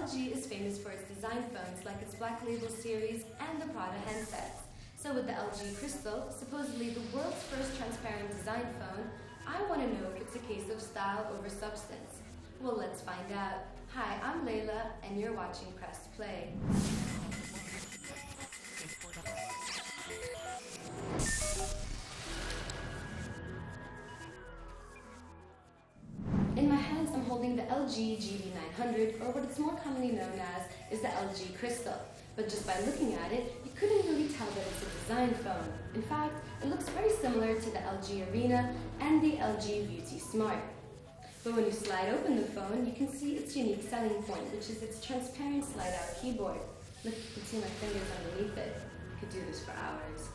LG is famous for its design phones like its Black Label series and the Prada handsets. So with the LG Crystal, supposedly the world's first transparent design phone, I want to know if it's a case of style over substance. Well, let's find out. Hi, I'm Leila, and you're watching Press Play. In my hands, I'm holding the LG GV900, or what it's more commonly known as is the LG Crystal. But just by looking at it, you couldn't really tell that it's a design phone. In fact, it looks very similar to the LG Arena and the LG Beauty Smart. But when you slide open the phone, you can see its unique selling point, which is its transparent slide-out keyboard. Look, you can see my fingers underneath it. I could do this for hours.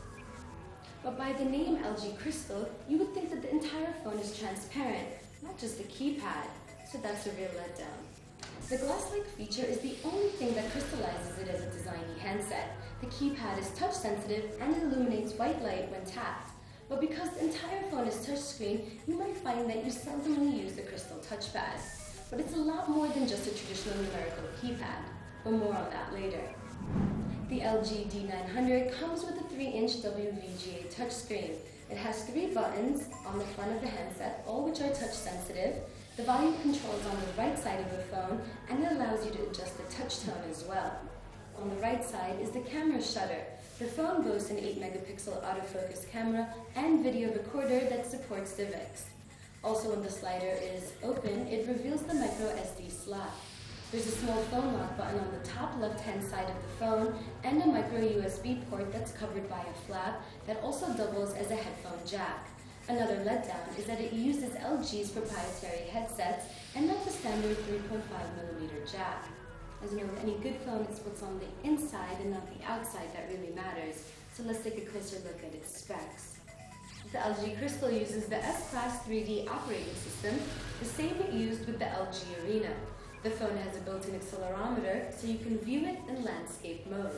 But by the name LG Crystal, you would think that the entire phone is transparent, not just the keypad, so that's a real letdown. The glass-like feature is the only thing that crystallizes it as a designy handset. The keypad is touch-sensitive and illuminates white light when tapped. But because the entire phone is touchscreen, you might find that you seldomly use the Crystal touchpad. But it's a lot more than just a traditional numerical keypad, but more on that later. The LG D900 comes with a 3-inch WVGA touchscreen. It has 3 buttons on the front of the handset, all which are touch sensitive. The volume control is on the right side of the phone, and it allows you to adjust the touch tone as well. On the right side is the camera shutter. The phone boasts an 8-megapixel autofocus camera and video recorder that supports DivX. Also, when the slider is open, it reveals the micro SD slot. There's a small phone lock button on the top left-hand side of the phone and a micro USB port that's covered by a flap that also doubles as a headphone jack. Another letdown is that it uses LG's proprietary headsets and not the standard 3.5mm jack. As you know, with any good phone, it's what's on the inside and not the outside that really matters. So let's take a closer look at its specs. The LG Crystal uses the S-Class 3D operating system, the same it used with the LG Arena. The phone has a built-in accelerometer, so you can view it in landscape mode.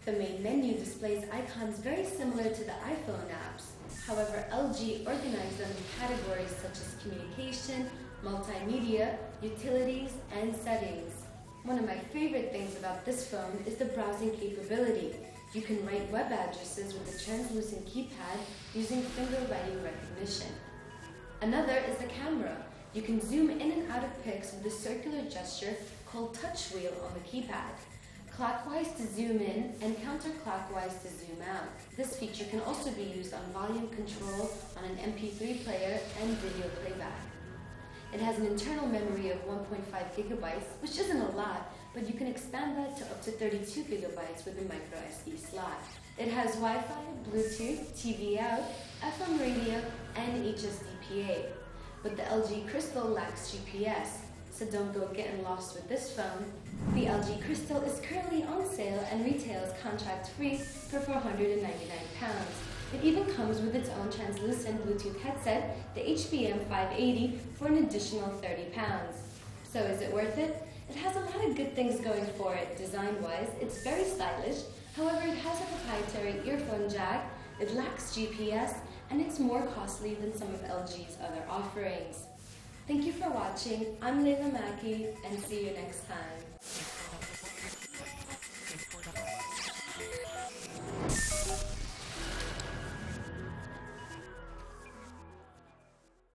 The main menu displays icons very similar to the iPhone apps. However, LG organized them in categories such as communication, multimedia, utilities, and settings. One of my favorite things about this phone is the browsing capability. You can write web addresses with the translucent keypad using finger writing recognition. Another is the camera. You can zoom in and out of pics with a circular gesture called touch wheel on the keypad. Clockwise to zoom in and counterclockwise to zoom out. This feature can also be used on volume control on an MP3 player and video playback. It has an internal memory of 1.5 gigabytes, which isn't a lot, but you can expand that to up to 32 gigabytes with a micro SD slot. It has Wi-Fi, Bluetooth, TV out, FM radio, and HSDPA. But the LG Crystal lacks GPS, so don't go getting lost with this phone. The LG Crystal is currently on sale and retails contract-free for £499. It even comes with its own translucent Bluetooth headset, the HBM 580, for an additional £30. So is it worth it? It has a lot of good things going for it design-wise. It's very stylish. However, it has a proprietary earphone jack, it lacks GPS, and it's more costly than some of LG's other offerings. Thank you for watching. I'm Leila Makki, and see you next time.